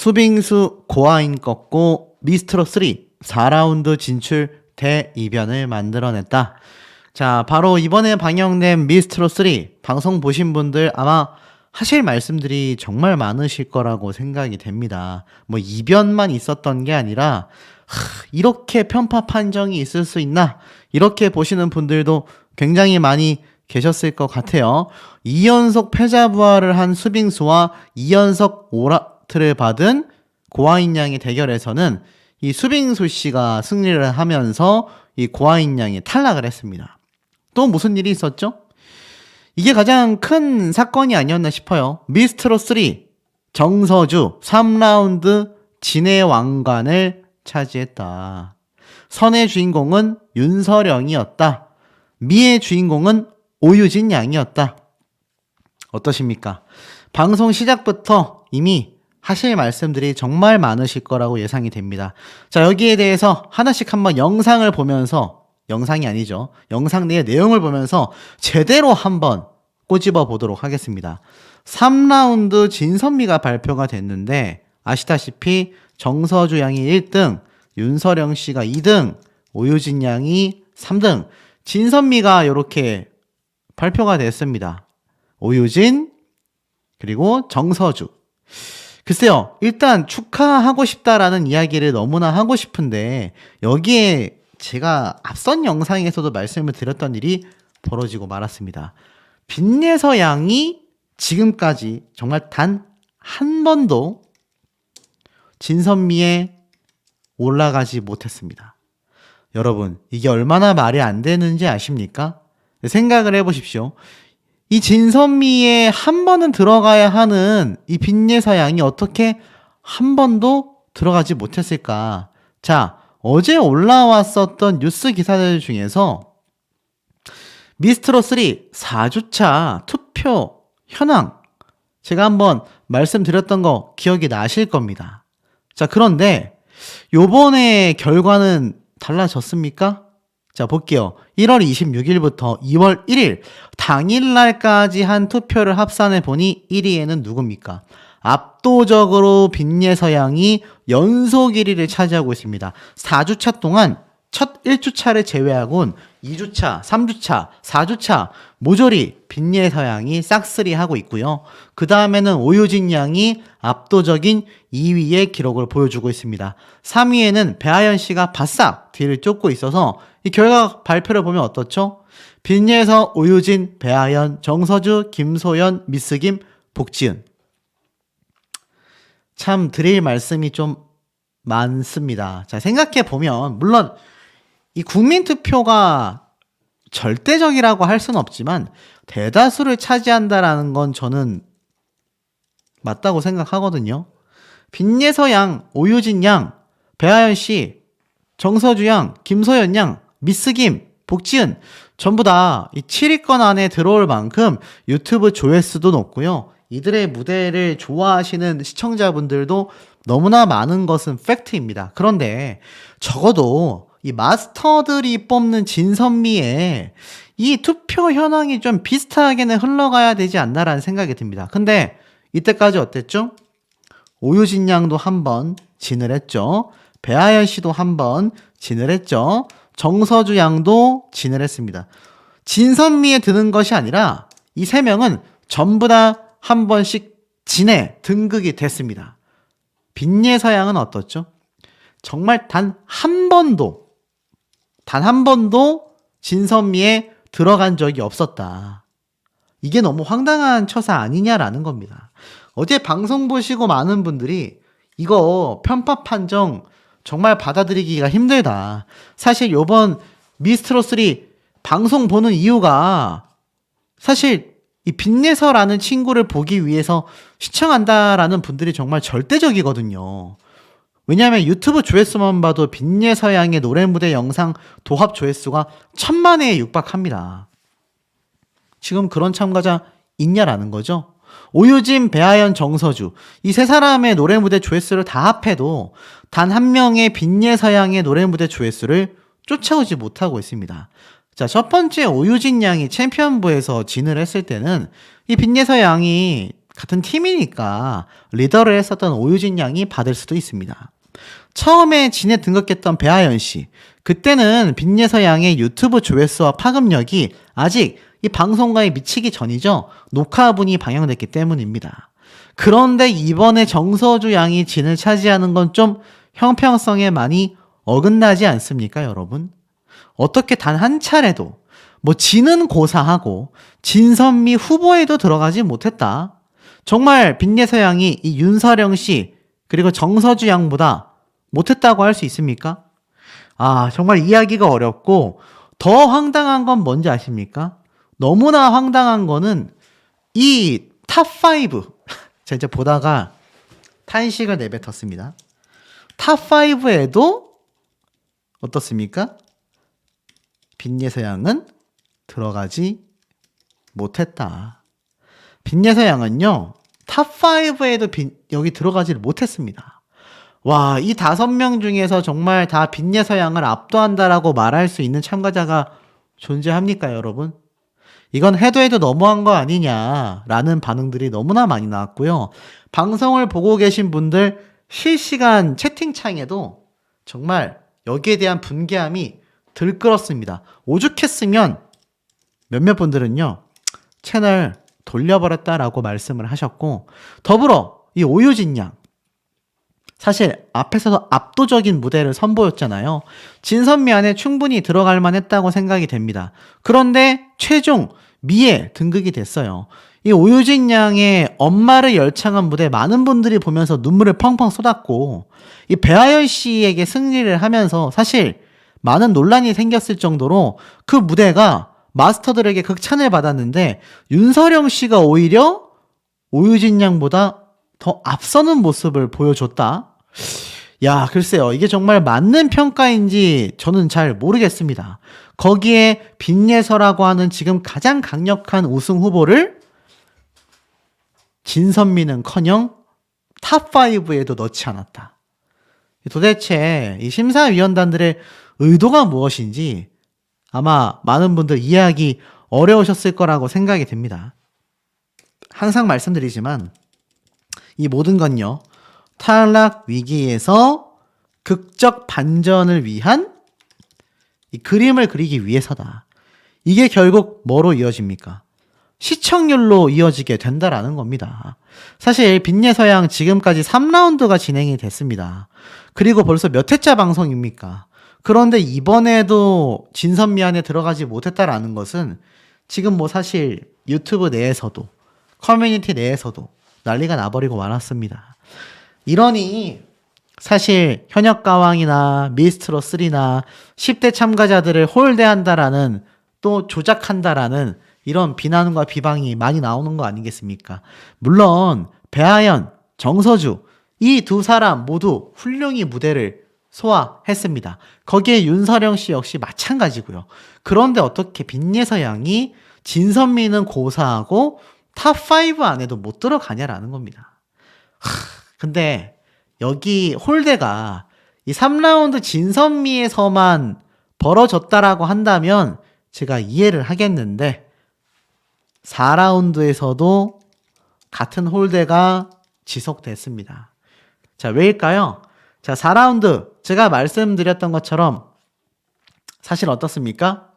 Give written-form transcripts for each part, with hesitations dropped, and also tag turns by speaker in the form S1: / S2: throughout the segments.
S1: 수빙수 고아인 꺾고 미스트롯 3 4라운드 진출 대이변을 만들어냈다. 자, 바로 이번에 방영된 미스트롯 3 방송 보신 분들 아마 하실 말씀들이 정말 많으실 거라고 생각이 됩니다. 뭐 이변만 있었던 게 아니라 이렇게 편파 판정이 있을 수 있나? 이렇게 보시는 분들도 굉장히 많이 계셨을 것 같아요. 2연속 패자 부활을 한 수빙수와 2연속 오라트를 받은 고아인 양의 대결에서는 이 수빙수 씨가 승리를 하면서 이 고아인 양이 탈락을 했습니다. 또 무슨 일이 있었죠? 이게 가장 큰 사건이 아니었나 싶어요. 미스트롯 3 정서주 3라운드 진의 왕관을 차지했다. 선의 주인공은 윤서령이었다. 미의 주인공은 오유진 양이었다. 어떠십니까? 방송 시작부터 이미 하실 말씀들이 정말 많으실 거라고 예상이 됩니다. 자, 여기에 대해서 하나씩 한번 영상을 보면서, 영상이 아니죠, 영상 내의 내용을 보면서 제대로 한번 꼬집어 보도록 하겠습니다. 3라운드 진선미가 발표가 됐는데 아시다시피 정서주 양이 1등, 윤서령 씨가 2등, 오유진 양이 3등, 진선미가 이렇게 발표가 됐습니다. 오유진 그리고 정서주. 글쎄요, 일단 축하하고 싶다라는 이야기를 너무나 하고 싶은데 여기에 제가 앞선 영상에서도 말씀을 드렸던 일이 벌어지고 말았습니다. 빈예서 양이 지금까지 정말 단 한 번도 진선미에 올라가지 못했습니다. 여러분, 이게 얼마나 말이 안 되는지 아십니까? 생각을 해보십시오. 이 진선미에 한 번은 들어가야 하는 이 빈예서 양이 어떻게 한 번도 들어가지 못했을까? 자, 어제 올라왔었던 뉴스 기사들 중에서 미스트롯 3 4주차 투표 현황 제가 한번 말씀드렸던 거 기억이 나실 겁니다. 자, 그런데 요번에 결과는 달라졌습니까? 자, 볼게요. 1월 26일부터 2월 1일 당일날까지 한 투표를 합산해 보니 1위에는 누굽니까? 압도적으로 빈예서 양이 연속 1위를 차지하고 있습니다. 4주차 동안 첫 1주차를 제외하고는 2주차, 3주차, 4주차 모조리 빈예서 양이 싹쓸이 하고 있고요. 그 다음에는 오유진 양이 압도적인 2위의 기록을 보여주고 있습니다. 3위에는 배아연 씨가 바싹 뒤를 쫓고 있어서 이 결과 발표를 보면 어떻죠? 빈예서, 오유진, 배아연, 정서주, 김소연, 미스김, 복지은. 참 드릴 말씀이 좀 많습니다. 자, 생각해보면 물론 이 국민투표가 절대적이라고 할 수는 없지만 대다수를 차지한다라는 건 저는 맞다고 생각하거든요. 빈예서 양, 오유진 양, 배아연 씨, 정서주 양, 김소연 양, 미스김, 복지은 전부 다 이 7위권 안에 들어올 만큼 유튜브 조회수도 높고요. 이들의 무대를 좋아하시는 시청자분들도 너무나 많은 것은 팩트입니다. 그런데 적어도 이 마스터들이 뽑는 진선미의 이 투표 현황이 좀 비슷하게는 흘러가야 되지 않나라는 생각이 듭니다. 근데 이때까지 어땠죠? 오유진 양도 한번 진을 했죠. 배아연 씨도 한번 진을 했죠. 정서주 양도 진을 했습니다. 진선미에 드는 것이 아니라 이 세 명은 전부 다 한 번씩 진에 등극이 됐습니다. 빈예서 양은 어떻죠? 정말 단 한 번도 진선미에 들어간 적이 없었다. 이게 너무 황당한 처사 아니냐라는 겁니다. 어제 방송 보시고 많은 분들이 이거 편파 판정 정말 받아들이기가 힘들다. 사실 요번 미스트롯 3 방송 보는 이유가 사실 이 빈예서라는 친구를 보기 위해서 시청한다라는 분들이 정말 절대적이거든요. 왜냐하면 유튜브 조회수만 봐도 빈예서 양의 노래 무대 영상 도합 조회수가 1000만회에 육박합니다. 지금 그런 참가자 있냐라는 거죠. 오유진, 배아연, 정서주 이 세 사람의 노래 무대 조회수를 다 합해도 단 한 명의 빈예서 양의 노래 무대 조회수를 쫓아오지 못하고 있습니다. 자, 첫 번째 오유진 양이 챔피언부에서 진을 했을 때는 이 빈예서 양이 같은 팀이니까 리더를 했었던 오유진 양이 받을 수도 있습니다. 처음에 진에 등극했던 배아연 씨, 그때는 빈예서 양의 유튜브 조회수와 파급력이 아직 이 방송가에 미치기 전이죠. 녹화분이 방영됐기 때문입니다. 그런데 이번에 정서주 양이 진을 차지하는 건 좀 형평성에 많이 어긋나지 않습니까, 여러분? 어떻게 단 한 차례도 뭐 진은 고사하고 진선미 후보에도 들어가지 못했다. 정말 빈예서 양이 이 윤서령 씨 그리고 정서주 양보다 못했다고 할 수 있습니까? 아, 정말 이해하기가 어렵고 더 황당한 건 뭔지 아십니까? 너무나 황당한 거는 이 탑5 제가 이제 보다가 탄식을 내뱉었습니다. 탑5에도 어떻습니까? 빈예서 양은 들어가지 못했다. 빈예서 양은요, 탑5에도 여기 들어가지를 못했습니다. 와, 이 5명 중에서 정말 다 빈예서 양을 압도한다라고 말할 수 있는 참가자가 존재합니까, 여러분? 이건 해도 너무한 거 아니냐라는 반응들이 너무나 많이 나왔고요. 방송을 보고 계신 분들 실시간 채팅창에도 정말 여기에 대한 분개함이 들끓었습니다. 오죽했으면 몇몇 분들은요, 채널 돌려버렸다라고 말씀을 하셨고, 더불어 이 오유진 양, 사실 앞에서도 압도적인 무대를 선보였잖아요. 진선미 안에 충분히 들어갈 만했다고 생각이 됩니다. 그런데 최종 미에 등극이 됐어요. 이 오유진 양의 엄마를 열창한 무대 많은 분들이 보면서 눈물을 펑펑 쏟았고, 이 배아연 씨에게 승리를 하면서 사실 많은 논란이 생겼을 정도로 그 무대가 마스터들에게 극찬을 받았는데 윤서령 씨가 오히려 오유진 양보다 더 앞서는 모습을 보여줬다. 야, 글쎄요. 이게 정말 맞는 평가인지 저는 잘 모르겠습니다. 거기에 빈예서라고 하는 지금 가장 강력한 우승 후보를 진선미는커녕 탑5에도 넣지 않았다. 도대체 이 심사위원단들의 의도가 무엇인지 아마 많은 분들 이해하기 어려우셨을 거라고 생각이 됩니다. 항상 말씀드리지만 이 모든 건요, 탈락 위기에서 극적 반전을 위한 이 그림을 그리기 위해서다. 이게 결국 뭐로 이어집니까? 시청률로 이어지게 된다라는 겁니다. 사실 빈예서 양 지금까지 3라운드가 진행이 됐습니다. 그리고 벌써 몇 회차 방송입니까? 그런데 이번에도 진선미 안에 들어가지 못했다라는 것은 지금 뭐 사실 유튜브 내에서도 커뮤니티 내에서도 난리가 나버리고 말았습니다. 이러니 사실 현역가왕이나 미스트롯3나 10대 참가자들을 홀대한다라는 또 조작한다라는 이런 비난과 비방이 많이 나오는 거 아니겠습니까? 물론 배아연, 정서주 이 두 사람 모두 훌륭히 무대를 소화했습니다. 거기에 윤서령 씨 역시 마찬가지고요. 그런데 어떻게 빈예서 양이 진선미는 고사하고 탑5 안에도 못 들어가냐라는 겁니다. 근데 여기 홀대가 이 3라운드 진선미에서만 벌어졌다라고 한다면 제가 이해를 하겠는데 4라운드에서도 같은 홀대가 지속됐습니다. 자, 왜일까요? 자, 4라운드 제가 말씀드렸던 것처럼 사실 어떻습니까?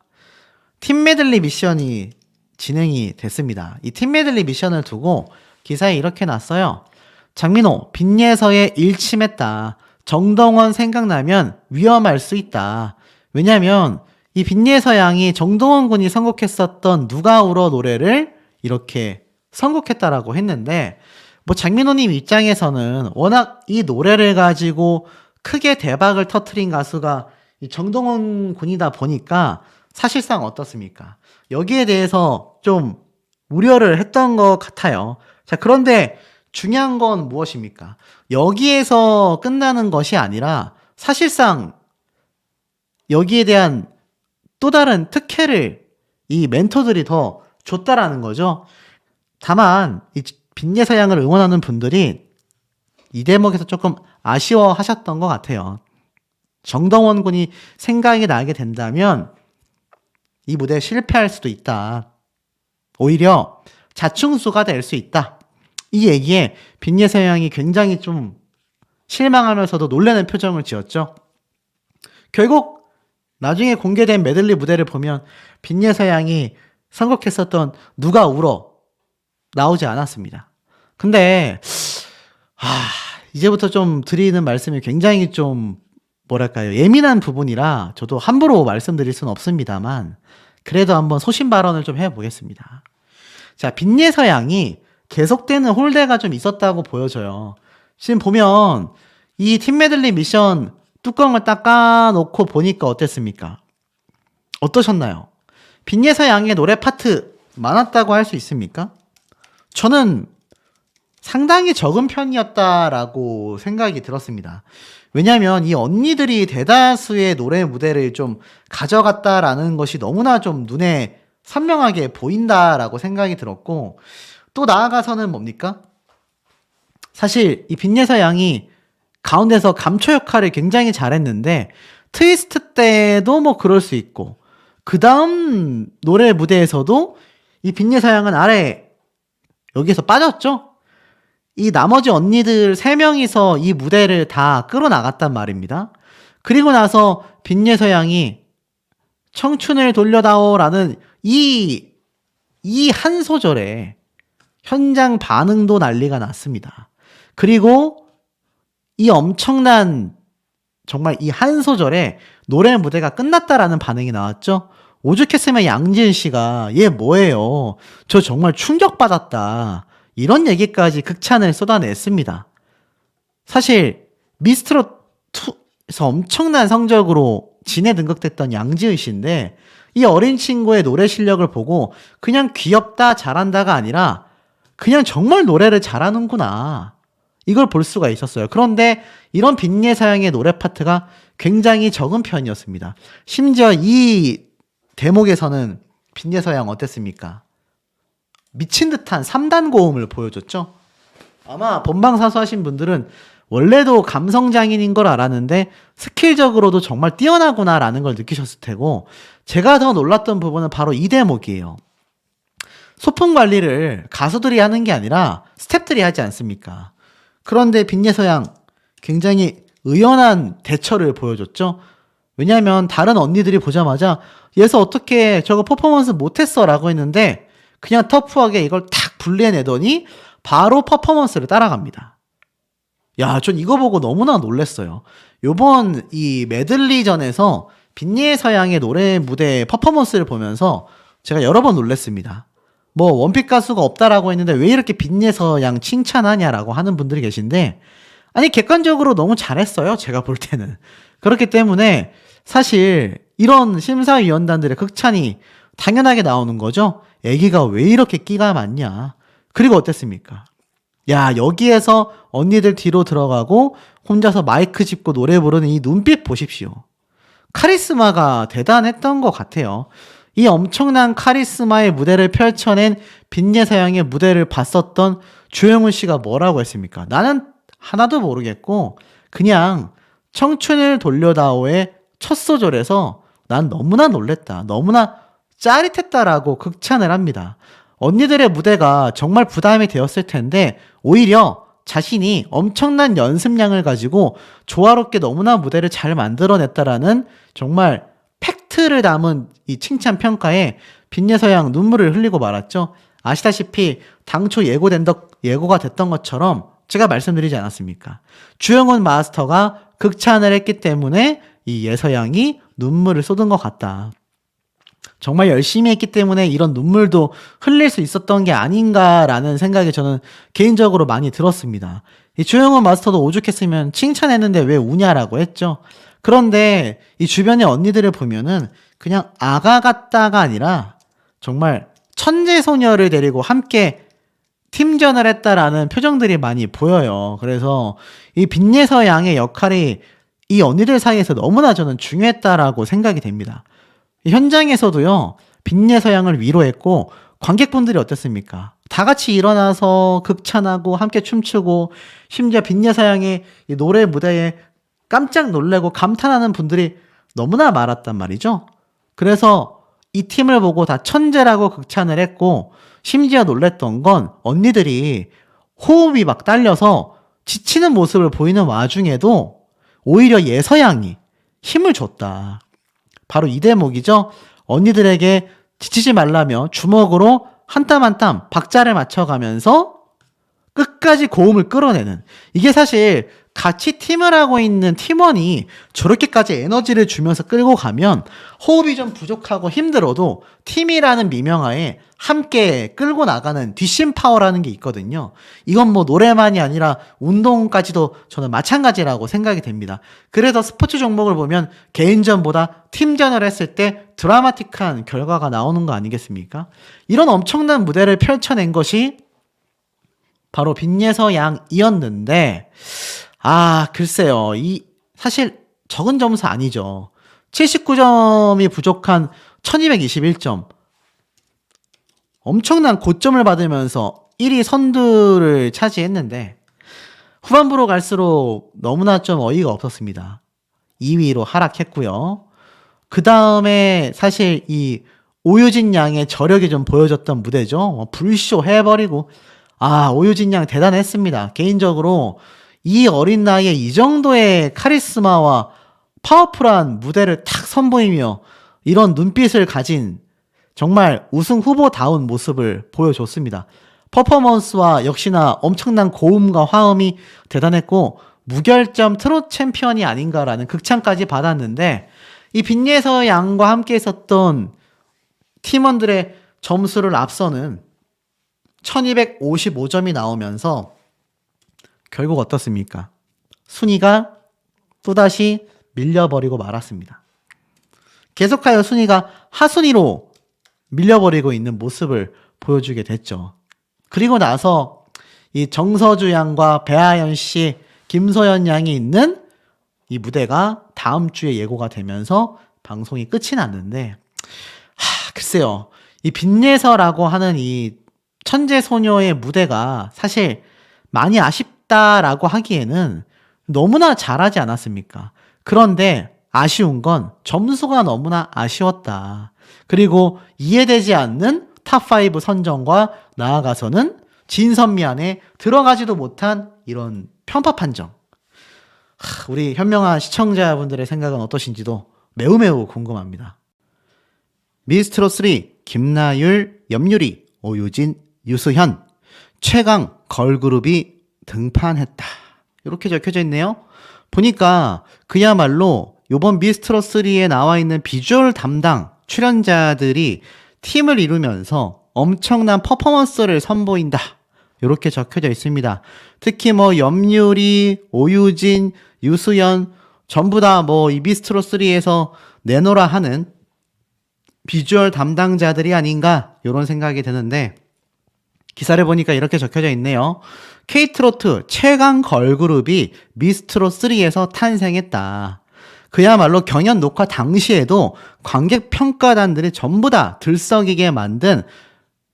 S1: 팀 메들리 미션이 진행이 됐습니다. 이 팀 메들리 미션을 두고 기사에 이렇게 났어요. 장민호, 빈예서에 일침했다. 정동원 생각나면 위험할 수 있다. 왜냐면 이 빈예서 양이 정동원 군이 선곡했었던 누가 울어 노래를 이렇게 선곡했다라고 했는데 뭐 장민호님 입장에서는 워낙 이 노래를 가지고 크게 대박을 터트린 가수가 이 정동원 군이다 보니까 사실상 어떻습니까? 여기에 대해서 좀 우려를 했던 것 같아요. 자, 그런데 중요한 건 무엇입니까? 여기에서 끝나는 것이 아니라 사실상 여기에 대한 또 다른 특혜를 이 멘토들이 더 줬다라는 거죠. 다만 이 빈예서 양을 응원하는 분들이 이 대목에서 조금 아쉬워하셨던 것 같아요. 정동원 군이 생각이 나게 된다면 이 무대에 실패할 수도 있다. 오히려 자충수가 될 수 있다. 이 얘기에 빈예서 양이 굉장히 좀 실망하면서도 놀라는 표정을 지었죠. 결국 나중에 공개된 메들리 무대를 보면 빈예서 양이 선곡했었던 누가 울어 나오지 않았습니다. 근데 이제부터 좀 드리는 말씀이 굉장히 좀 뭐랄까요, 예민한 부분이라 저도 함부로 말씀드릴 수는 없습니다만 그래도 한번 소신 발언을 좀 해보겠습니다. 자, 빈예서 양이 계속되는 홀대가 좀 있었다고 보여져요. 지금 보면 이 팀 메들리 미션 뚜껑을 딱 까놓고 보니까 어땠습니까? 어떠셨나요? 빈예서 양의 노래 파트 많았다고 할 수 있습니까? 저는 상당히 적은 편이었다라고 생각이 들었습니다. 왜냐하면 이 언니들이 대다수의 노래 무대를 좀 가져갔다라는 것이 너무나 좀 눈에 선명하게 보인다라고 생각이 들었고, 또 나아가서는 뭡니까? 사실 이 빈예서 양이 가운데서 감초 역할을 굉장히 잘했는데 트위스트 때도 뭐 그럴 수 있고, 그 다음 노래 무대에서도 이 빈예서 양은 아래 여기에서 빠졌죠? 이 나머지 언니들 3명이서 이 무대를 다 끌어나갔단 말입니다. 그리고 나서 빈예서 양이 청춘을 돌려다오라는 이 한 소절에 현장 반응도 난리가 났습니다. 그리고 이 엄청난 정말 이 한 소절에 노래 무대가 끝났다라는 반응이 나왔죠. 오죽했으면 양지은 씨가 얘 뭐예요? 저 정말 충격받았다. 이런 얘기까지 극찬을 쏟아냈습니다. 사실 미스트롯2에서 엄청난 성적으로 진에 등극됐던 양지은 씨인데 이 어린 친구의 노래 실력을 보고 그냥 귀엽다 잘한다가 아니라 그냥 정말 노래를 잘하는구나, 이걸 볼 수가 있었어요. 그런데 이런 빈예서 양의 노래 파트가 굉장히 적은 편이었습니다. 심지어 이 대목에서는 빈예서 양 어땠습니까? 미친 듯한 3단 고음을 보여줬죠. 아마 본방사수 하신 분들은 원래도 감성장인인 걸 알았는데 스킬적으로도 정말 뛰어나구나라는 걸 느끼셨을 테고, 제가 더 놀랐던 부분은 바로 이 대목이에요. 소품 관리를 가수들이 하는 게 아니라 스태프들이 하지 않습니까? 그런데 빈예서 양 굉장히 의연한 대처를 보여줬죠. 왜냐하면 다른 언니들이 보자마자 얘서 어떻게 저거 퍼포먼스 못했어 라고 했는데 그냥 터프하게 이걸 탁 분리해내더니 바로 퍼포먼스를 따라갑니다. 야, 전 이거 보고 너무나 놀랐어요. 요번 이 메들리전에서 빈예서 양의 노래 무대 퍼포먼스를 보면서 제가 여러 번 놀랐습니다. 뭐 원픽 가수가 없다라고 했는데 왜 이렇게 빈예서 양 칭찬하냐라고 하는 분들이 계신데, 아니 객관적으로 너무 잘했어요, 제가 볼 때는. 그렇기 때문에 사실 이런 심사위원단들의 극찬이 당연하게 나오는 거죠. 애기가 왜 이렇게 끼가 많냐. 그리고 어땠습니까? 야, 여기에서 언니들 뒤로 들어가고 혼자서 마이크 짚고 노래 부르는 이 눈빛 보십시오. 카리스마가 대단했던 것 같아요. 이 엄청난 카리스마의 무대를 펼쳐낸 빈예서 양의 무대를 봤었던 조영훈 씨가 뭐라고 했습니까? 나는 하나도 모르겠고 그냥 청춘을 돌려다오의 첫 소절에서 난 너무나 놀랬다, 너무나 짜릿했다라고 극찬을 합니다. 언니들의 무대가 정말 부담이 되었을 텐데 오히려 자신이 엄청난 연습량을 가지고 조화롭게 너무나 무대를 잘 만들어냈다라는 정말 팩트를 담은 이 칭찬 평가에 빈예서 양 눈물을 흘리고 말았죠. 아시다시피 당초 예고가 됐던 것처럼 제가 말씀드리지 않았습니까? 주영훈 마스터가 극찬을 했기 때문에 이 예서 양이 눈물을 쏟은 것 같다. 정말 열심히 했기 때문에 이런 눈물도 흘릴 수 있었던 게 아닌가라는 생각이 저는 개인적으로 많이 들었습니다. 이 주영훈 마스터도 오죽했으면 칭찬했는데 왜 우냐라고 했죠. 그런데 이 주변의 언니들을 보면은 그냥 아가 같다가 아니라 정말 천재 소녀를 데리고 함께 팀전을 했다라는 표정들이 많이 보여요. 그래서 이 빈예서 양의 역할이 이 언니들 사이에서 너무나 저는 중요했다라고 생각이 됩니다. 현장에서도요, 빈예서 양을 위로했고 관객분들이 어땠습니까? 다 같이 일어나서 극찬하고 함께 춤추고 심지어 빈예서 양의 이 노래 무대에 깜짝 놀래고 감탄하는 분들이 너무나 많았단 말이죠. 그래서 이 팀을 보고 다 천재라고 극찬을 했고, 심지어 놀랬던 건 언니들이 호흡이 막 딸려서 지치는 모습을 보이는 와중에도 오히려 예서양이 힘을 줬다. 바로 이 대목이죠. 언니들에게 지치지 말라며 주먹으로 한 땀 한 땀 박자를 맞춰가면서 끝까지 고음을 끌어내는, 이게 사실 같이 팀을 하고 있는 팀원이 저렇게까지 에너지를 주면서 끌고 가면 호흡이 좀 부족하고 힘들어도 팀이라는 미명하에 함께 끌고 나가는 뒷심 파워라는 게 있거든요. 이건 뭐 노래만이 아니라 운동까지도 저는 마찬가지라고 생각이 됩니다. 그래서 스포츠 종목을 보면 개인전보다 팀전을 했을 때 드라마틱한 결과가 나오는 거 아니겠습니까? 이런 엄청난 무대를 펼쳐낸 것이 바로 빈예서 양이었는데, 글쎄요. 사실 적은 점수 아니죠. 79점이 부족한 1221점. 엄청난 고점을 받으면서 1위 선두를 차지했는데, 후반부로 갈수록 너무나 좀 어이가 없었습니다. 2위로 하락했고요. 그 다음에 사실 이 오유진 양의 저력이 좀 보여졌던 무대죠. 불쇼 해버리고, 오유진 양 대단했습니다. 개인적으로 이 어린 나이에 이 정도의 카리스마와 파워풀한 무대를 탁 선보이며 이런 눈빛을 가진 정말 우승 후보다운 모습을 보여줬습니다. 퍼포먼스와 역시나 엄청난 고음과 화음이 대단했고 무결점 트롯 챔피언이 아닌가라는 극찬까지 받았는데, 이 빈예서 양과 함께 있었던 팀원들의 점수를 앞서는 1255점이 나오면서 결국 어떻습니까? 순위가 또다시 밀려버리고 말았습니다. 계속하여 순위가 하순위로 밀려버리고 있는 모습을 보여주게 됐죠. 그리고 나서 이 정서주 양과 배아연 씨, 김소연 양이 있는 이 무대가 다음 주에 예고가 되면서 방송이 끝이 났는데, 글쎄요. 이 빈예서라고 하는 이 천재 소녀의 무대가 사실 많이 아쉽다라고 하기에는 너무나 잘하지 않았습니까? 그런데 아쉬운 건 점수가 너무나 아쉬웠다. 그리고 이해되지 않는 탑5 선정과 나아가서는 진선미 안에 들어가지도 못한 이런 편파 판정. 우리 현명한 시청자분들의 생각은 어떠신지도 매우 궁금합니다. 미스트롯3 김나율, 염유리, 오유진, 유수현, 최강 걸그룹이 등판했다. 이렇게 적혀져 있네요. 보니까 그야말로 이번 미스트롯3에 나와 있는 비주얼 담당 출연자들이 팀을 이루면서 엄청난 퍼포먼스를 선보인다. 이렇게 적혀져 있습니다. 특히 염유리, 오유진, 유수연 전부 다 이 미스트롯3에서 내노라 하는 비주얼 담당자들이 아닌가 이런 생각이 드는데, 기사를 보니까 이렇게 적혀져 있네요. K트로트 최강 걸그룹이 미스트롯3에서 탄생했다. 그야말로 경연 녹화 당시에도 관객 평가단들이 전부 다 들썩이게 만든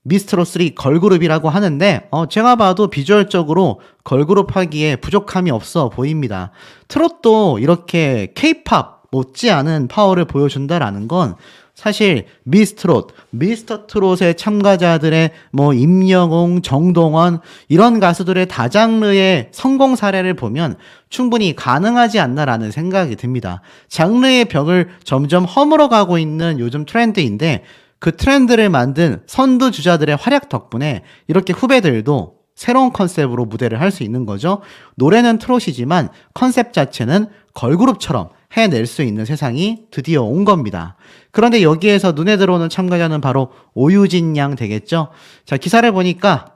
S1: 미스트롯3 걸그룹이라고 하는데, 제가 봐도 비주얼적으로 걸그룹 하기에 부족함이 없어 보입니다. 트롯도 이렇게 K-팝 못지않은 파워를 보여준다라는 건 사실 미스트롯, 미스터트롯의 참가자들의 임영웅, 정동원 이런 가수들의 다장르의 성공 사례를 보면 충분히 가능하지 않나라는 생각이 듭니다. 장르의 벽을 점점 허물어가고 있는 요즘 트렌드인데, 그 트렌드를 만든 선두주자들의 활약 덕분에 이렇게 후배들도 새로운 컨셉으로 무대를 할 수 있는 거죠. 노래는 트롯이지만 컨셉 자체는 걸그룹처럼 해낼 수 있는 세상이 드디어 온 겁니다. 그런데 여기에서 눈에 들어오는 참가자는 바로 오유진 양 되겠죠. 자, 기사를 보니까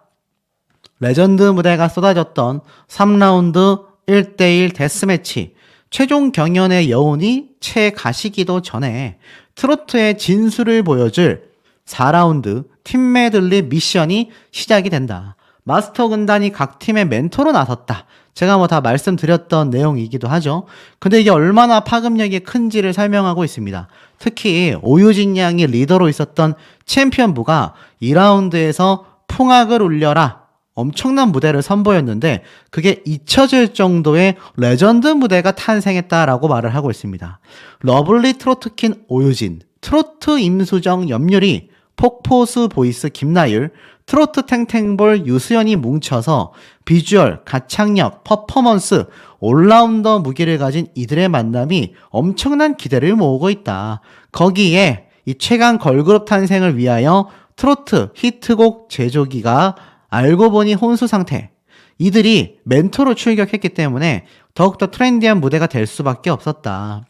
S1: 레전드 무대가 쏟아졌던 3라운드 1대1 데스매치 최종 경연의 여운이 채 가시기도 전에 트로트의 진수를 보여줄 4라운드 팀 메들리 미션이 시작이 된다. 마스터 군단이 각 팀의 멘토로 나섰다. 제가 다 말씀드렸던 내용이기도 하죠. 근데 이게 얼마나 파급력이 큰지를 설명하고 있습니다. 특히 오유진 양이 리더로 있었던 챔피언부가 2라운드에서 풍악을 울려라. 엄청난 무대를 선보였는데 그게 잊혀질 정도의 레전드 무대가 탄생했다라고 말을 하고 있습니다. 러블리 트로트킨 오유진, 트로트 임수정 염유리, 폭포수 보이스 김나율, 트로트 탱탱볼 유수연이 뭉쳐서 비주얼, 가창력, 퍼포먼스, 올라운더 무기를 가진 이들의 만남이 엄청난 기대를 모으고 있다. 거기에 이 최강 걸그룹 탄생을 위하여 트로트 히트곡 제조기가 알고 보니 혼수 상태. 이들이 멘토로 출격했기 때문에 더욱더 트렌디한 무대가 될 수밖에 없었다.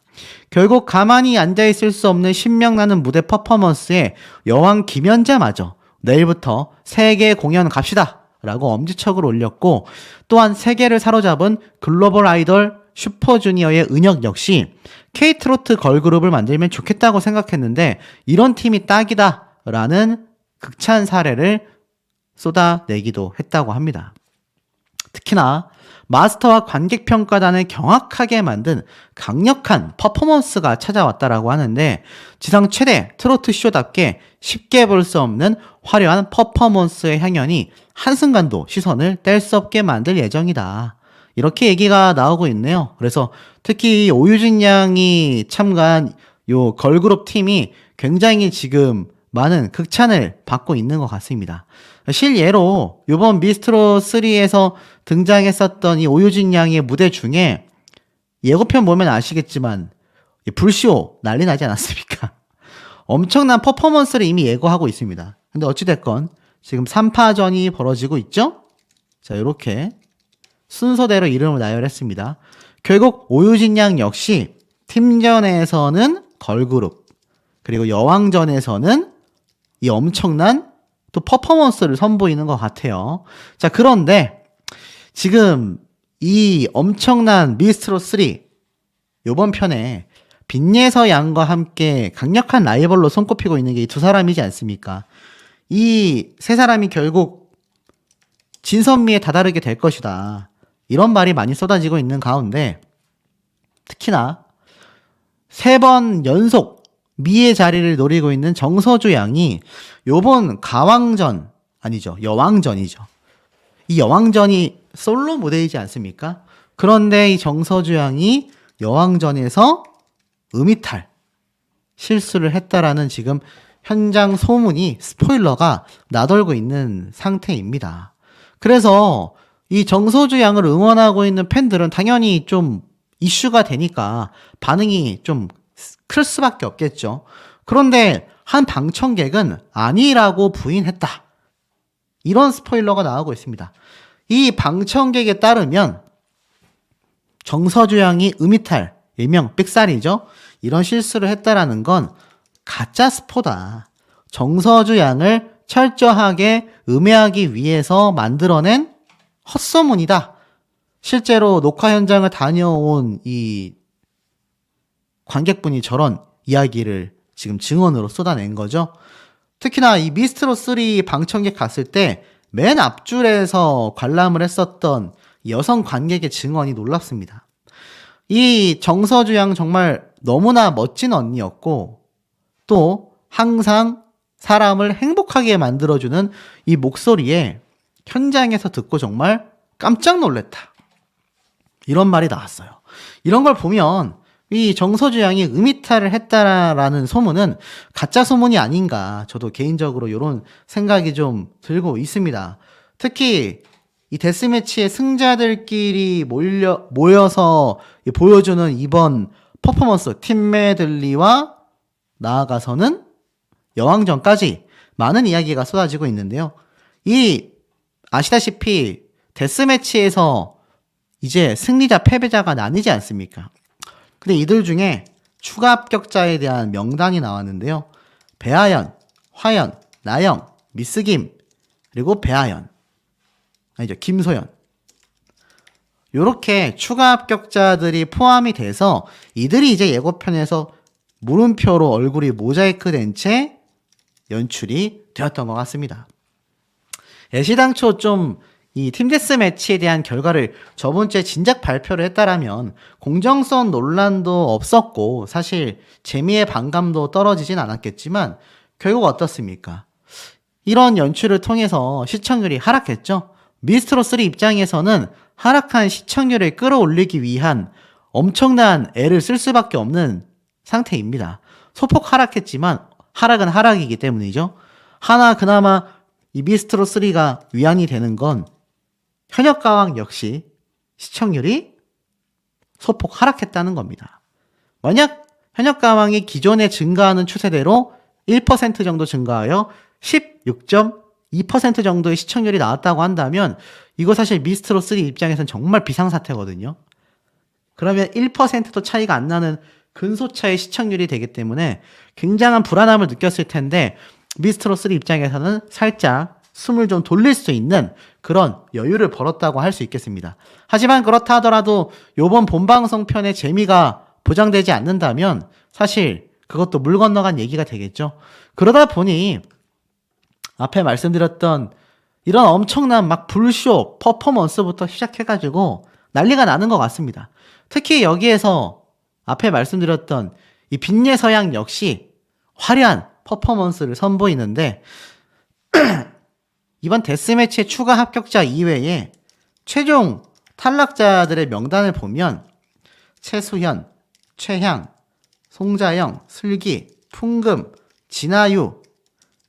S1: 결국 가만히 앉아있을 수 없는 신명나는 무대 퍼포먼스에 여왕 김연자마저 내일부터 세계 공연 갑시다 라고 엄지척을 올렸고, 또한 세계를 사로잡은 글로벌 아이돌 슈퍼주니어의 은혁 역시 K트로트 걸그룹을 만들면 좋겠다고 생각했는데 이런 팀이 딱이다 라는 극찬 사례를 쏟아내기도 했다고 합니다. 특히나 마스터와 관객평가단을 경악하게 만든 강력한 퍼포먼스가 찾아왔다라고 하는데, 지상 최대 트로트 쇼답게 쉽게 볼 수 없는 화려한 퍼포먼스의 향연이 한순간도 시선을 뗄 수 없게 만들 예정이다. 이렇게 얘기가 나오고 있네요. 그래서 특히 오유진 양이 참가한 요 걸그룹 팀이 굉장히 지금 많은 극찬을 받고 있는 것 같습니다. 실예로 이번 미스트롯 3에서 등장했었던 이 오유진 양의 무대 중에 예고편 보면 아시겠지만 불쇼 난리 나지 않았습니까? 엄청난 퍼포먼스를 이미 예고하고 있습니다. 근데 어찌됐건 지금 3파전이 벌어지고 있죠? 자, 이렇게 순서대로 이름을 나열했습니다. 결국 오유진 양 역시 팀전에서는 걸그룹, 그리고 여왕전에서는 이 엄청난 또 퍼포먼스를 선보이는 것 같아요. 자, 그런데 지금 이 엄청난 미스트롯 3 요번 편에 빈예서 양과 함께 강력한 라이벌로 손꼽히고 있는 게 이 두 사람이지 않습니까? 이 세 사람이 결국 진선미에 다다르게 될 것이다. 이런 말이 많이 쏟아지고 있는 가운데, 특히나 3번 연속 미의 자리를 노리고 있는 정서주 양이 요번 가왕전, 아니죠, 여왕전이죠. 이 여왕전이 솔로 무대이지 않습니까? 그런데 이 정서주 양이 여왕전에서 음이탈, 실수를 했다라는 지금 현장 소문이, 스포일러가 나돌고 있는 상태입니다. 그래서 이 정서주 양을 응원하고 있는 팬들은 당연히 좀 이슈가 되니까 반응이 좀 클 수밖에 없겠죠. 그런데 한 방청객은 아니라고 부인했다. 이런 스포일러가 나오고 있습니다. 이 방청객에 따르면 정서주 양이 음이탈, 일명 삑살이죠. 이런 실수를 했다라는 건 가짜 스포다. 정서주 양을 철저하게 음해하기 위해서 만들어낸 헛소문이다. 실제로 녹화 현장을 다녀온 이 관객분이 저런 이야기를 지금 증언으로 쏟아낸 거죠. 특히나 이 미스트롯 3 방청객 갔을 때 맨 앞줄에서 관람을 했었던 여성 관객의 증언이 놀랍습니다. 이 정서주 양 정말 너무나 멋진 언니였고, 또 항상 사람을 행복하게 만들어주는 이 목소리에 현장에서 듣고 정말 깜짝 놀랐다. 이런 말이 나왔어요. 이런 걸 보면 이 정서주 양이 음이탈을 했다라는 소문은 가짜 소문이 아닌가, 저도 개인적으로 이런 생각이 좀 들고 있습니다. 특히 이 데스매치의 승자들끼리 모여서 보여주는 이번 퍼포먼스, 팀 메들리와 나아가서는 여왕전까지 많은 이야기가 쏟아지고 있는데요. 이 아시다시피 데스매치에서 이제 승리자 패배자가 나뉘지 않습니까? 근데 이들 중에 추가 합격자에 대한 명단이 나왔는데요. 배아연, 화연, 나영, 미스김, 그리고 배아연, 아니죠, 김소연. 요렇게 추가 합격자들이 포함이 돼서 이들이 이제 예고편에서 물음표로 얼굴이 모자이크 된 채 연출이 되었던 것 같습니다. 애시당초 좀 이 팀데스 매치에 대한 결과를 저번 주에 진작 발표를 했다라면 공정성 논란도 없었고 사실 재미의 반감도 떨어지진 않았겠지만 결국 어떻습니까? 이런 연출을 통해서 시청률이 하락했죠. 미스트롯 3 입장에서는 하락한 시청률을 끌어올리기 위한 엄청난 애를 쓸 수밖에 없는 상태입니다. 소폭 하락했지만 하락은 하락이기 때문이죠. 하나 그나마 이 미스트롯 3가 위안이 되는 건 현역가왕 역시 시청률이 소폭 하락했다는 겁니다. 만약 현역가왕이 기존에 증가하는 추세대로 1% 정도 증가하여 16.2% 정도의 시청률이 나왔다고 한다면 이거 사실 미스트롯 3 입장에서는 정말 비상사태거든요. 그러면 1%도 차이가 안 나는 근소차의 시청률이 되기 때문에 굉장한 불안함을 느꼈을 텐데 미스트롯 3 입장에서는 살짝 숨을 좀 돌릴 수 있는 그런 여유를 벌었다고 할 수 있겠습니다. 하지만 그렇다 하더라도 요번 본방송 편의 재미가 보장되지 않는다면 사실 그것도 물 건너간 얘기가 되겠죠. 그러다 보니 앞에 말씀드렸던 이런 엄청난 막 불쇼, 퍼포먼스부터 시작해가지고 난리가 나는 것 같습니다. 특히 여기에서 앞에 말씀드렸던 이 빈예서양 역시 화려한 퍼포먼스를 선보이는데 이번 데스매치의 추가 합격자 이외에 최종 탈락자들의 명단을 보면 최수현, 최향, 송자영, 슬기, 풍금, 진아유,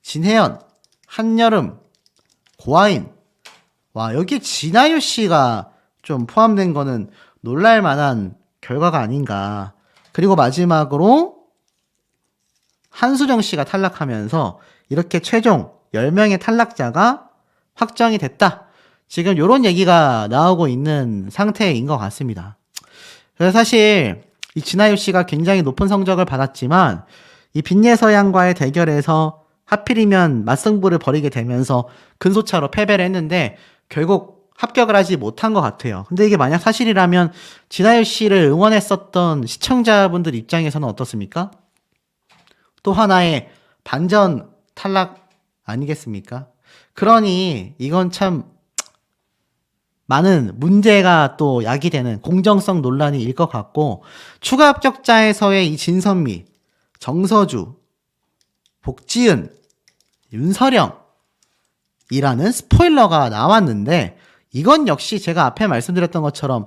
S1: 진혜연, 한여름, 고아인. 와, 여기 진아유 씨가 좀 포함된 거는 놀랄만한 결과가 아닌가. 그리고 마지막으로 한수정 씨가 탈락하면서 이렇게 최종 10명의 탈락자가 확정이 됐다. 지금 이런 얘기가 나오고 있는 상태인 것 같습니다. 그래서 사실 이 진아유 씨가 굉장히 높은 성적을 받았지만 이 빈예서양과의 대결에서 하필이면 맞승부를 벌이게 되면서 근소차로 패배를 했는데 결국 합격을 하지 못한 것 같아요. 근데 이게 만약 사실이라면 진아유 씨를 응원했었던 시청자분들 입장에서는 어떻습니까? 또 하나의 반전 탈락 아니겠습니까? 그러니 이건 참 많은 문제가 또 야기되는 공정성 논란이 일 것 같고 추가 합격자에서의 이 진선미, 정서주, 복지은, 윤서령이라는 스포일러가 나왔는데 이건 역시 제가 앞에 말씀드렸던 것처럼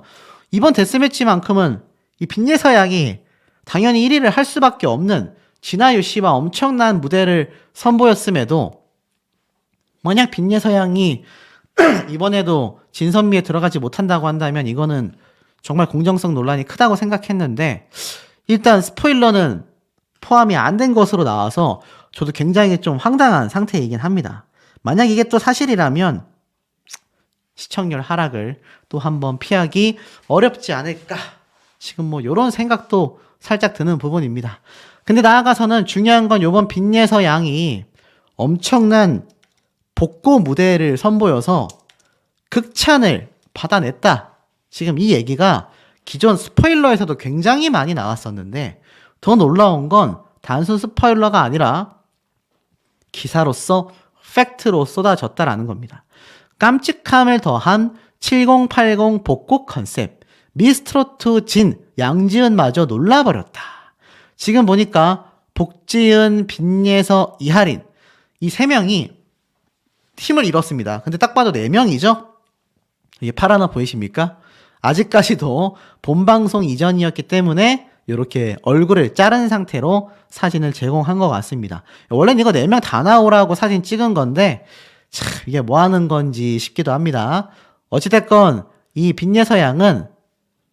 S1: 이번 데스매치만큼은 이 빈예서양이 당연히 1위를 할 수밖에 없는 진아유 씨와 엄청난 무대를 선보였음에도 만약 빈예서양이 이번에도 진선미에 들어가지 못한다고 한다면 이거는 정말 공정성 논란이 크다고 생각했는데 일단 스포일러는 포함이 안 된 것으로 나와서 저도 굉장히 좀 황당한 상태이긴 합니다. 만약 이게 또 사실이라면 시청률 하락을 또 한번 피하기 어렵지 않을까 지금 뭐 이런 생각도 살짝 드는 부분입니다. 근데 나아가서는 중요한 건 요번 빈예서양이 엄청난 복고 무대를 선보여서 극찬을 받아냈다. 지금 이 얘기가 기존 스포일러에서도 굉장히 많이 나왔었는데 더 놀라운 건 단순 스포일러가 아니라 기사로서 팩트로 쏟아졌다라는 겁니다. 깜찍함을 더한 7080 복고 컨셉 미스트롯 진 양지은마저 놀라버렸다. 지금 보니까 복지은, 빈예서, 이하린 이 세 명이 팀을 이뤘습니다. 근데 딱 봐도 4명이죠? 이게 파라나 보이십니까? 아직까지도 본방송 이전이었기 때문에 이렇게 얼굴을 자른 상태로 사진을 제공한 것 같습니다. 원래는 이거 4명 다 나오라고 사진 찍은 건데 참 이게 뭐 하는 건지 싶기도 합니다. 어찌됐건 이 빈예서양은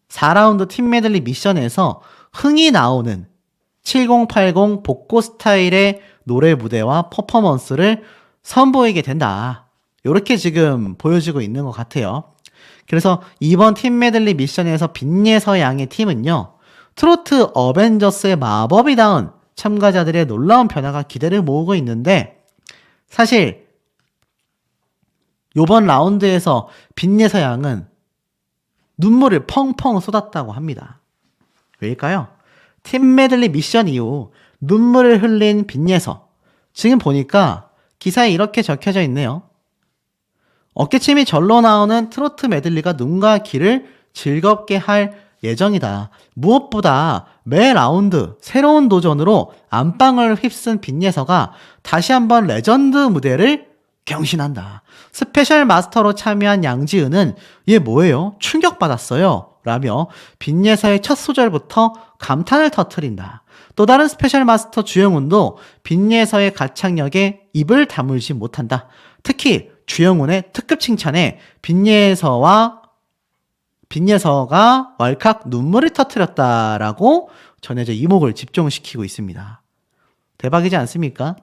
S1: 4라운드 팀 메들리 미션에서 흥이 나오는 7080 복고 스타일의 노래 무대와 퍼포먼스를 선보이게 된다. 이렇게 지금 보여지고 있는 것 같아요. 그래서 이번 팀 메들리 미션에서 빈예서양의 팀은요. 트로트 어벤져스의 마법이 닿은 참가자들의 놀라운 변화가 기대를 모으고 있는데 사실 이번 라운드에서 빈예서양은 눈물을 펑펑 쏟았다고 합니다. 왜일까요? 팀 메들리 미션 이후 눈물을 흘린 빈예서. 지금 보니까 기사에 이렇게 적혀져 있네요. 어깨침이 절로 나오는 트로트 메들리가 눈과 귀를 즐겁게 할 예정이다. 무엇보다 매 라운드 새로운 도전으로 안방을 휩쓴 빈예서가 다시 한번 레전드 무대를 경신한다. 스페셜 마스터로 참여한 양지은은 얘 뭐예요? 충격받았어요. 라며 빈예서의 첫 소절부터 감탄을 터뜨린다. 또 다른 스페셜 마스터 주영훈도 빈예서의 가창력에 입을 다물지 못한다. 특히 주영훈의 특급 칭찬에 빈예서가 왈칵 눈물을 터뜨렸다라고 전해져 이목을 집중시키고 있습니다. 대박이지 않습니까?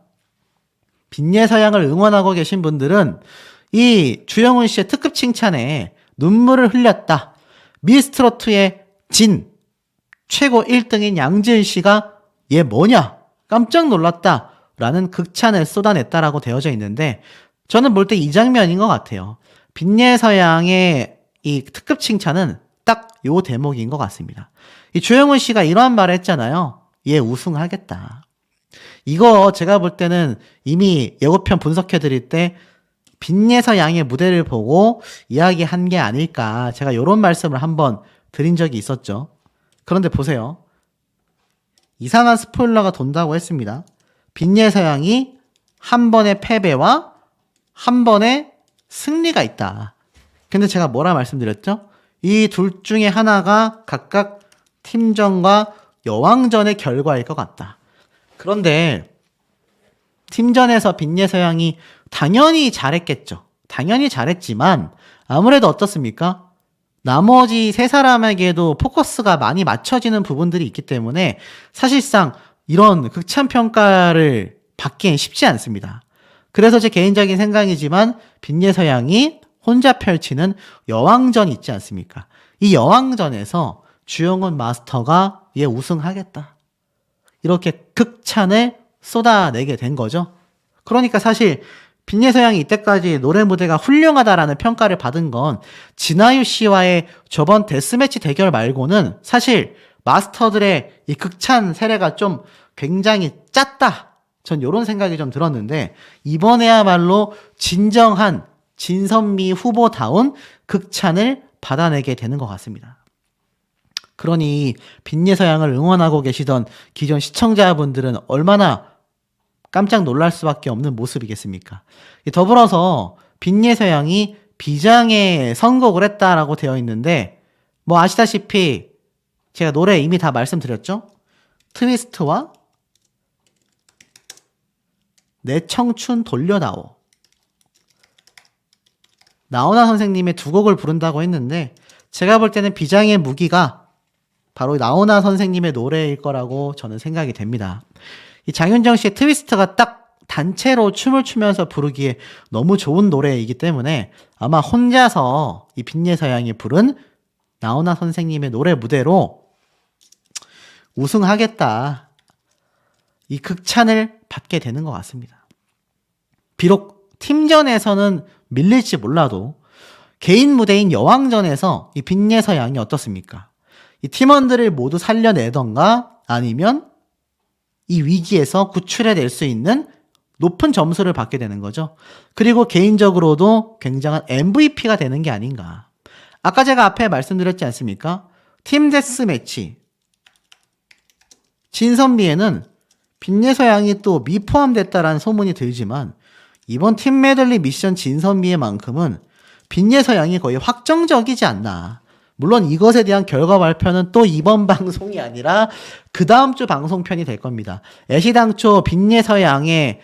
S1: 빈예서 양을 응원하고 계신 분들은 이 주영훈 씨의 특급 칭찬에 눈물을 흘렸다. 미스트롯2의 진, 최고 1등인 양지은 씨가 얘 뭐냐? 깜짝 놀랐다. 라는 극찬을 쏟아냈다라고 되어져 있는데 저는 볼 때 이 장면인 것 같아요. 빈예서 양의 이 특급 칭찬은 딱 요 대목인 것 같습니다. 이 주영훈 씨가 이러한 말을 했잖아요. 얘 우승하겠다. 이거 제가 볼 때는 이미 예고편 분석해 드릴 때 빈예서 양의 무대를 보고 이야기한 게 아닐까. 제가 이런 말씀을 한번 드린 적이 있었죠. 그런데 보세요. 이상한 스포일러가 돈다고 했습니다. 빈예서 양이 한 번의 패배와 한 번의 승리가 있다. 근데 제가 뭐라 말씀드렸죠? 이 둘 중에 하나가 각각 팀전과 여왕전의 결과일 것 같다. 그런데 팀전에서 빈예서 양이 당연히 잘했겠죠. 당연히 잘했지만 아무래도 어떻습니까? 나머지 세 사람에게도 포커스가 많이 맞춰지는 부분들이 있기 때문에 사실상 이런 극찬 평가를 받기엔 쉽지 않습니다. 그래서 제 개인적인 생각이지만 빈예서 양이 혼자 펼치는 여왕전이 있지 않습니까? 이 여왕전에서 주영훈 마스터가 얘 우승하겠다. 이렇게 극찬을 쏟아내게 된 거죠. 그러니까 사실 빈예서 양이 이때까지 노래 무대가 훌륭하다라는 평가를 받은 건 진아유 씨와의 저번 데스매치 대결 말고는 사실 마스터들의 이 극찬 세례가 좀 굉장히 짰다. 전 이런 생각이 좀 들었는데 이번에야말로 진정한 진선미 후보다운 극찬을 받아내게 되는 것 같습니다. 그러니 빈예서 양을 응원하고 계시던 기존 시청자분들은 얼마나 깜짝 놀랄 수밖에 없는 모습이겠습니까? 더불어서 빈예서 양이 비장의 선곡을 했다라고 되어 있는데 뭐 아시다시피 제가 노래 이미 다 말씀드렸죠? 트위스트와 내 청춘 돌려다오 나훈아 선생님의 두 곡을 부른다고 했는데 제가 볼 때는 비장의 무기가 바로 나훈아 선생님의 노래일 거라고 저는 생각이 됩니다. 이 장윤정 씨의 트위스트가 딱 단체로 춤을 추면서 부르기에 너무 좋은 노래이기 때문에 아마 혼자서 이 빈예서 양이 부른 나훈아 선생님의 노래 무대로 우승하겠다. 이 극찬을 받게 되는 것 같습니다. 비록 팀전에서는 밀릴지 몰라도 개인 무대인 여왕전에서 이 빈예서 양이 어떻습니까? 이 팀원들을 모두 살려내던가 아니면 이 위기에서 구출해낼 수 있는 높은 점수를 받게 되는 거죠. 그리고 개인적으로도 굉장한 MVP가 되는 게 아닌가. 아까 제가 앞에 말씀드렸지 않습니까? 팀 데스매치 진선미에는 빈예서 양이 또 미포함됐다라는 소문이 들지만 이번 팀 메들리 미션 진선미의 만큼은 빈예서 양이 거의 확정적이지 않나. 물론 이것에 대한 결과 발표는 또 이번 방송이 아니라 그 다음 주 방송편이 될 겁니다. 애시당초 빈예서 양의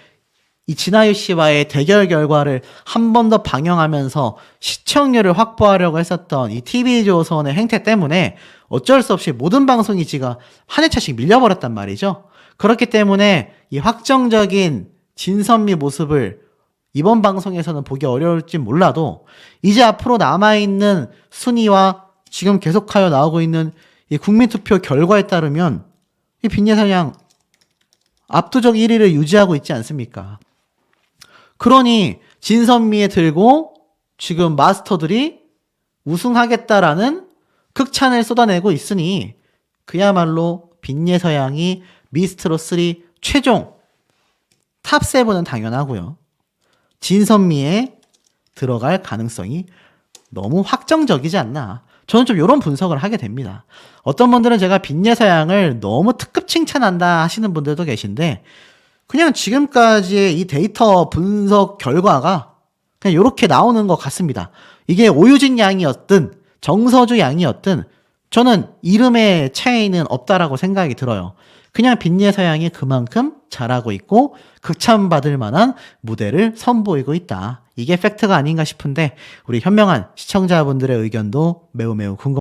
S1: 이 진아유 씨와의 대결 결과를 한 번 더 방영하면서 시청률을 확보하려고 했었던 이 TV조선의 행태 때문에 어쩔 수 없이 모든 방송이 지가 한 회차씩 밀려버렸단 말이죠. 그렇기 때문에 이 확정적인 진선미 모습을 이번 방송에서는 보기 어려울지 몰라도 이제 앞으로 남아있는 순위와 지금 계속하여 나오고 있는 이 국민투표 결과에 따르면 이 빈예서 양 압도적 1위를 유지하고 있지 않습니까? 그러니 진선미에 들고 지금 마스터들이 우승하겠다라는 극찬을 쏟아내고 있으니 그야말로 빈예서 양이 미스트롯3 최종 탑7은 당연하고요. 진선미에 들어갈 가능성이 너무 확정적이지 않나. 저는 좀 이런 분석을 하게 됩니다. 어떤 분들은 제가 빈예서 양을 너무 특급 칭찬한다 하시는 분들도 계신데 그냥 지금까지의 이 데이터 분석 결과가 그냥 이렇게 나오는 것 같습니다. 이게 오유진 양이었든 정서주 양이었든 저는 이름의 차이는 없다라고 생각이 들어요. 그냥 빈니의 서양이 그만큼 잘하고 있고 극찬받을 만한 무대를 선보이고 있다. 이게 팩트가 아닌가 싶은데 우리 현명한 시청자분들의 의견도 매우 궁금합니다.